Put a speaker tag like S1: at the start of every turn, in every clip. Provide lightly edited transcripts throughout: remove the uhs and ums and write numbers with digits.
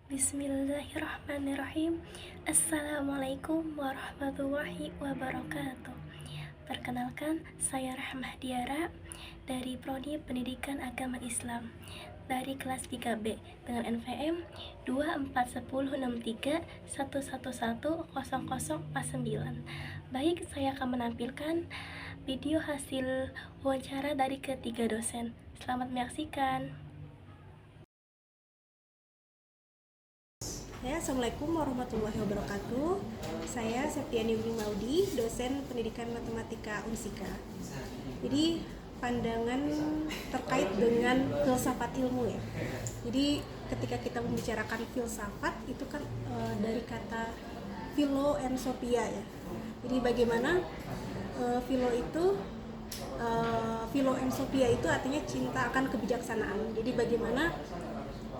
S1: Bismillahirrahmanirrahim. Assalamualaikum warahmatullahi wabarakatuh. Perkenalkan, saya Rahmah Diara dari Prodi Pendidikan Agama Islam dari kelas 3B dengan NPM 241063111009. Baik, saya akan menampilkan video hasil wawancara dari ketiga dosen. Selamat menyaksikan.
S2: Assalamualaikum warahmatullahi wabarakatuh. Saya Septiani Maudi, dosen pendidikan matematika Unsika. Jadi pandangan terkait dengan filsafat ilmu ya. Jadi ketika kita membicarakan filsafat itu kan dari kata philo and sophia ya. Jadi bagaimana philo and sophia itu artinya cinta akan kebijaksanaan. Jadi bagaimana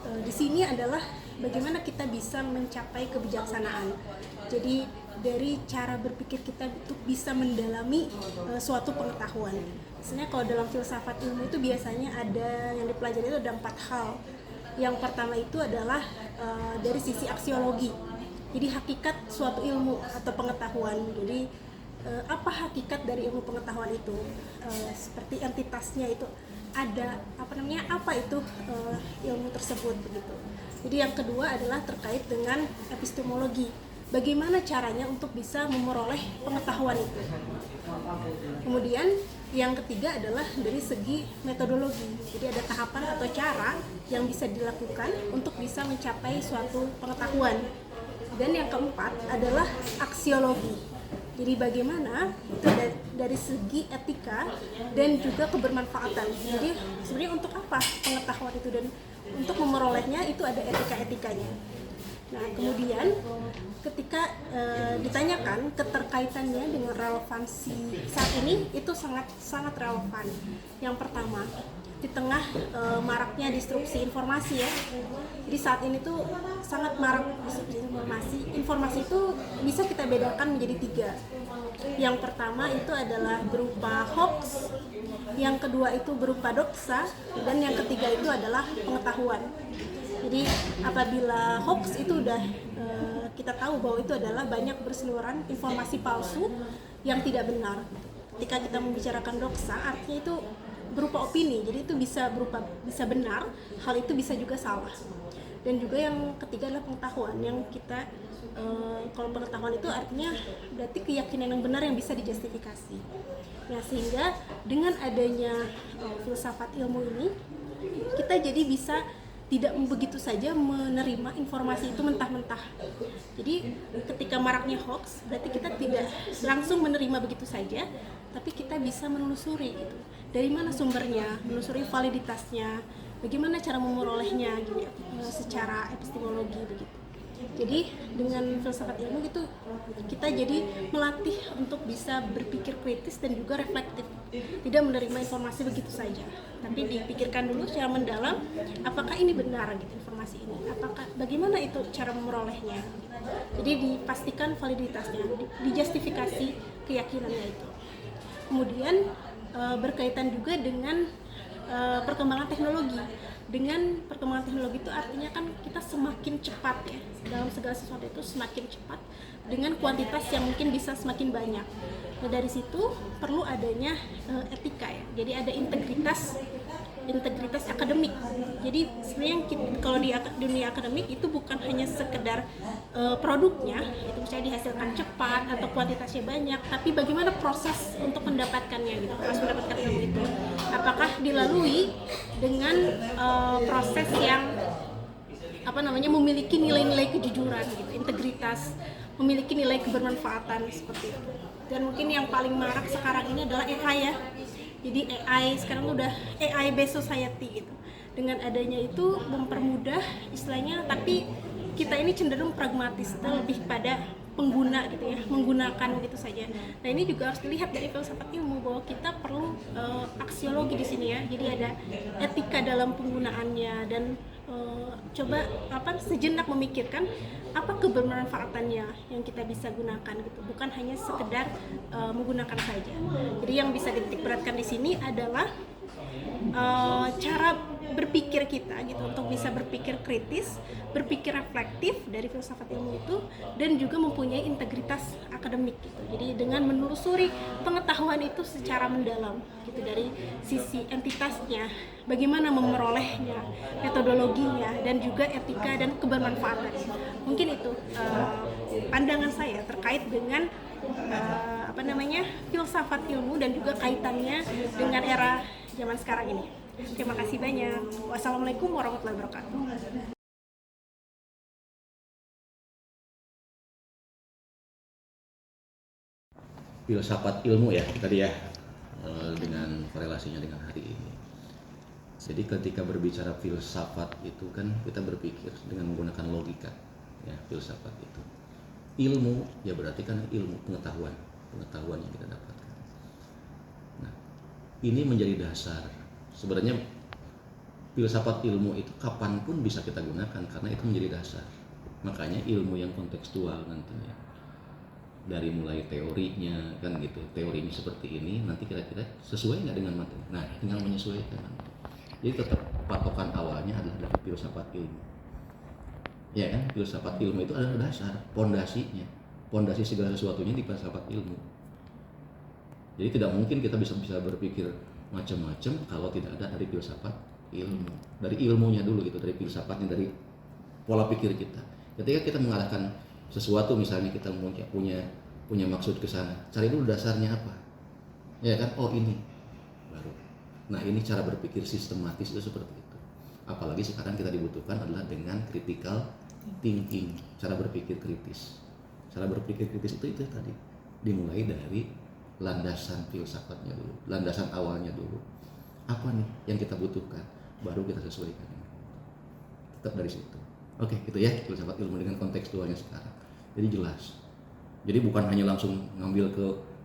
S2: di sini adalah bagaimana kita bisa mencapai kebijaksanaan. Jadi dari cara berpikir kita untuk bisa mendalami suatu pengetahuan. Misalnya kalau dalam filsafat ilmu itu biasanya ada yang dipelajari itu ada 4 hal. Yang pertama itu adalah dari sisi aksiologi. Jadi hakikat suatu ilmu atau pengetahuan. Jadi apa hakikat dari ilmu pengetahuan itu? Seperti entitasnya itu ada apa itu ilmu tersebut begitu. Jadi yang kedua adalah terkait dengan epistemologi. Bagaimana caranya untuk bisa memperoleh pengetahuan itu. Kemudian yang ketiga adalah dari segi metodologi. Jadi ada tahapan atau cara yang bisa dilakukan untuk bisa mencapai suatu pengetahuan. Dan yang keempat adalah aksiologi. Jadi bagaimana itu dari segi etika dan juga kebermanfaatan. Jadi sebenarnya untuk apa pengetahuan itu, dan untuk memperolehnya itu ada etika-etikanya. Nah kemudian ketika ditanyakan keterkaitannya dengan relevansi saat ini, itu sangat relevan. Yang pertama, di tengah maraknya disrupsi informasi ya. Jadi saat ini tuh sangat marak disrupsi informasi. Informasi itu bisa kita bedakan menjadi 3. Yang pertama itu adalah berupa hoax, yang kedua itu berupa doxa, dan yang ketiga itu adalah pengetahuan. Jadi apabila hoax itu udah kita tahu bahwa itu adalah banyak berseliweran informasi palsu yang tidak benar. Ketika kita membicarakan doxa, artinya itu berupa opini, jadi itu bisa benar, hal itu bisa juga salah. Dan juga yang ketiga adalah pengetahuan, yang kita kalau pengetahuan itu artinya berarti keyakinan yang benar yang bisa dijustifikasi. Nah sehingga dengan adanya filsafat ilmu ini, kita jadi bisa tidak begitu saja menerima informasi itu mentah-mentah. Jadi ketika maraknya hoax, berarti kita tidak langsung menerima begitu saja, tapi kita bisa menelusuri gitu. Dari mana sumbernya, menelusuri validitasnya, bagaimana cara memperolehnya gitu, secara epistemologi begitu. Jadi dengan filsafat ilmu gitu kita jadi melatih untuk bisa berpikir kritis dan juga reflektif, tidak menerima informasi begitu saja, tapi dipikirkan dulu secara mendalam, apakah ini benar gitu informasi ini, bagaimana itu cara memperolehnya. Jadi dipastikan validitasnya, dijustifikasi keyakinannya itu. Kemudian berkaitan juga dengan perkembangan teknologi. Dengan perkembangan teknologi itu artinya kan kita semakin cepat ya, dalam segala sesuatu itu semakin cepat dengan kuantitas yang mungkin bisa semakin banyak. Nah dari situ perlu adanya etika ya, jadi ada integritas akademik. Jadi sebenarnya kalau di dunia akademik itu bukan hanya sekedar produknya, itu bisa dihasilkan cepat atau kuantitasnya banyak, tapi bagaimana proses untuk mendapatkannya gitu, proses mendapatkan ilmu itu. Apakah dilalui dengan proses yang memiliki nilai-nilai kejujuran gitu, integritas, memiliki nilai kebermanfaatan seperti itu. Dan mungkin yang paling marak sekarang ini adalah AI ya. Jadi AI sekarang udah AI based society gitu. Dengan adanya itu mempermudah istilahnya, tapi kita ini cenderung pragmatis, lebih pada pengguna gitu ya, menggunakan gitu saja. Nah ini juga harus dilihat dari filsafat ilmu bahwa kita perlu aksiologi di sini ya. Jadi ada etika dalam penggunaannya dan coba sejenak memikirkan apa kebermanfaatannya yang kita bisa gunakan gitu, bukan hanya sekedar menggunakan saja. Jadi yang bisa dititik beratkan di sini adalah cara berpikir kita gitu, untuk bisa berpikir kritis, berpikir reflektif dari filsafat ilmu itu, dan juga mempunyai integritas akademik gitu. Jadi dengan menelusuri pengetahuan itu secara mendalam gitu, dari sisi entitasnya, bagaimana memperolehnya, metodologinya, dan juga etika dan kebermanfaatan. Mungkin itu pandangan saya terkait dengan filsafat ilmu dan juga kaitannya dengan era zaman sekarang ini. Terima kasih banyak. Wassalamualaikum warahmatullahi wabarakatuh.
S3: Filsafat ilmu ya tadi ya, dengan korelasinya dengan hari ini. Jadi ketika berbicara filsafat itu kan kita berpikir dengan menggunakan logika ya, filsafat itu. Ilmu ya berarti kan ilmu pengetahuan yang kita dapatkan. Nah, ini menjadi dasar. Sebenarnya filsafat ilmu itu kapanpun bisa kita gunakan karena itu menjadi dasar. Makanya ilmu yang kontekstual nantinya, dari mulai teorinya kan gitu, teorinya seperti ini, nanti kira-kira sesuai nggak dengan materi. Nah, tinggal menyesuaikan. Jadi tetap patokan awalnya adalah dari filsafat ilmu. Ya kan, filsafat ilmu itu adalah dasar, pondasinya, pondasi segala sesuatunya di filsafat ilmu. Jadi tidak mungkin kita bisa berpikir macam-macam kalau tidak ada dari filsafat ilmu, dari ilmunya dulu gitu, dari filsafatnya, dari pola pikir kita. Ketika kita mengarahkan sesuatu, misalnya kita punya maksud ke sana, cari dulu dasarnya apa, ya kan? Oh ini, baru. Nah ini cara berpikir sistematis itu seperti itu. Apalagi sekarang kita dibutuhkan adalah dengan critical thinking, cara berpikir kritis. Cara berpikir kritis itu tadi dimulai dari landasan filsafatnya dulu, landasan awalnya dulu. Apa nih yang kita butuhkan, baru kita sesuaikan. Tetap dari situ. Oke, gitu ya filsafat ilmu dengan kontekstualnya sekarang. Jadi jelas. Jadi bukan hanya langsung ngambil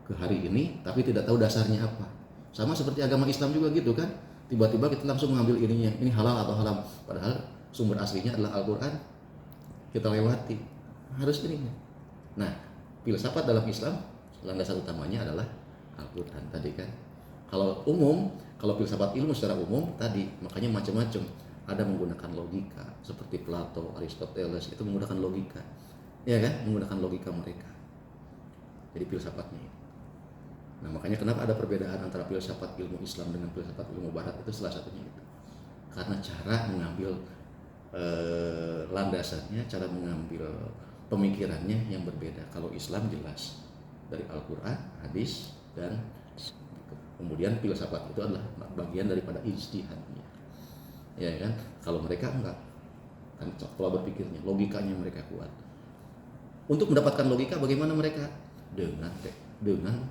S3: ke hari ini, tapi tidak tahu dasarnya apa. Sama seperti agama Islam juga gitu kan. Tiba-tiba kita langsung mengambil ininya, ini halal atau haram. Padahal sumber aslinya adalah Al-Quran. Kita lewati. Harus ini. Nah, filsafat dalam Islam, landasan utamanya adalah Al-Quran tadi kan. Kalau filsafat ilmu secara umum tadi, makanya macam-macam. Ada menggunakan logika, seperti Plato, Aristoteles, itu menggunakan logika. Ya kan? Menggunakan logika mereka. Jadi filsafatnya. Nah makanya kenapa ada perbedaan antara filsafat ilmu Islam dengan filsafat ilmu Barat, itu salah satunya itu. Karena cara mengambil landasannya, cara mengambil pemikirannya yang berbeda. Kalau Islam jelas dari Al-Quran, hadis, dan kemudian filsafat itu adalah bagian daripada ijtihadnya. Ya kan? Kalau mereka enggak, kan pola berpikirnya, logikanya mereka kuat. Untuk mendapatkan logika bagaimana mereka? Dengan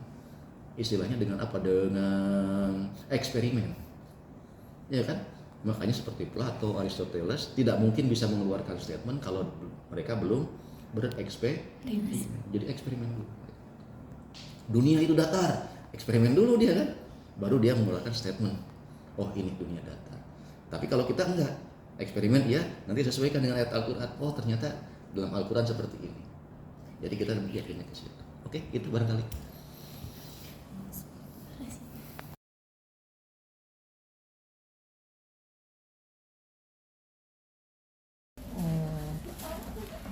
S3: istilahnya dengan apa? Dengan eksperimen. Ya kan? Makanya seperti Plato, Aristoteles tidak mungkin bisa mengeluarkan statement kalau mereka belum bereksperimen. Jadi eksperimen dulu. Dunia itu datar, eksperimen dulu dia kan, baru dia mengeluarkan statement. Oh ini dunia datar. Tapi kalau kita enggak, eksperimen ya, nanti sesuaikan dengan ayat Al-Quran. Oh ternyata dalam Al-Quran seperti ini. Jadi kita lebih yakinnya ke situ. Oke, itu barangkali.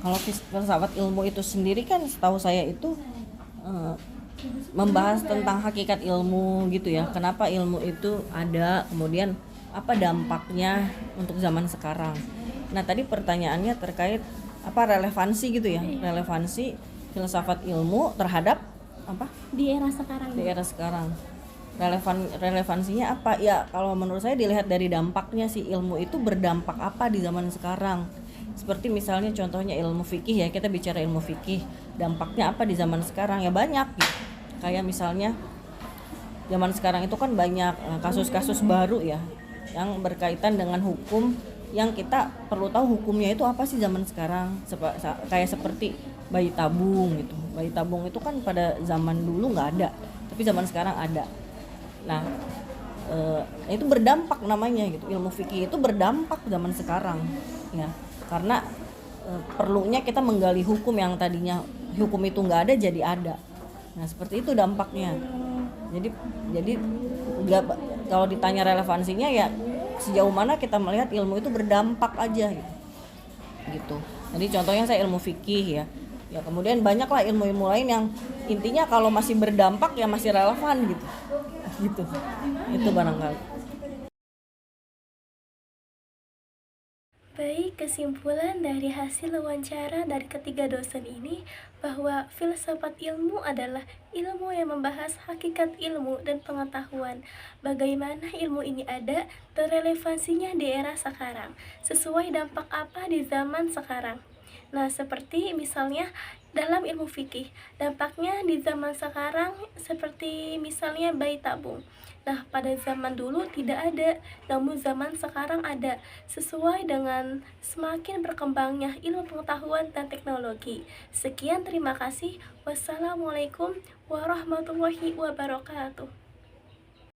S4: Kalau filsafat ilmu itu sendiri kan setahu saya itu membahas tentang hakikat ilmu gitu ya. Kenapa ilmu itu ada, kemudian apa dampaknya untuk zaman sekarang. Nah tadi pertanyaannya terkait apa relevansi gitu ya, relevansi filsafat ilmu terhadap apa
S1: Di era sekarang.
S4: di era sekarang. Relevansinya apa ya? Kalau menurut saya dilihat dari dampaknya, si ilmu itu berdampak apa di zaman sekarang. Seperti misalnya contohnya ilmu fikih ya, kita bicara ilmu fikih, dampaknya apa di zaman sekarang ya banyak gitu. Kayak misalnya zaman sekarang itu kan banyak kasus-kasus baru ya yang berkaitan dengan hukum, yang kita perlu tahu hukumnya itu apa sih zaman sekarang. Kayak seperti bayi tabung gitu. Bayi tabung itu kan pada zaman dulu nggak ada, tapi zaman sekarang ada. Nah itu berdampak namanya gitu. Ilmu fikih itu berdampak zaman sekarang ya, karena perlunya kita menggali hukum yang tadinya hukum itu nggak ada jadi ada. Nah seperti itu dampaknya. Jadi kalau ditanya relevansinya ya sejauh mana kita melihat ilmu itu berdampak aja gitu. Jadi contohnya saya ilmu fikih ya kemudian banyaklah ilmu-ilmu lain yang intinya kalau masih berdampak ya masih relevan gitu itu barangkali.
S1: Baik, kesimpulan dari hasil wawancara dari ketiga dosen ini bahwa filsafat ilmu adalah ilmu yang membahas hakikat ilmu dan pengetahuan. Bagaimana ilmu ini ada dan relevansinya di era sekarang, sesuai dampak apa di zaman sekarang. Nah, seperti misalnya dalam ilmu fikih, dampaknya di zaman sekarang seperti misalnya bayi tabung. Nah, pada zaman dulu tidak ada, namun zaman sekarang ada, sesuai dengan semakin berkembangnya ilmu pengetahuan dan teknologi. Sekian, terima kasih. Wassalamualaikum warahmatullahi wabarakatuh.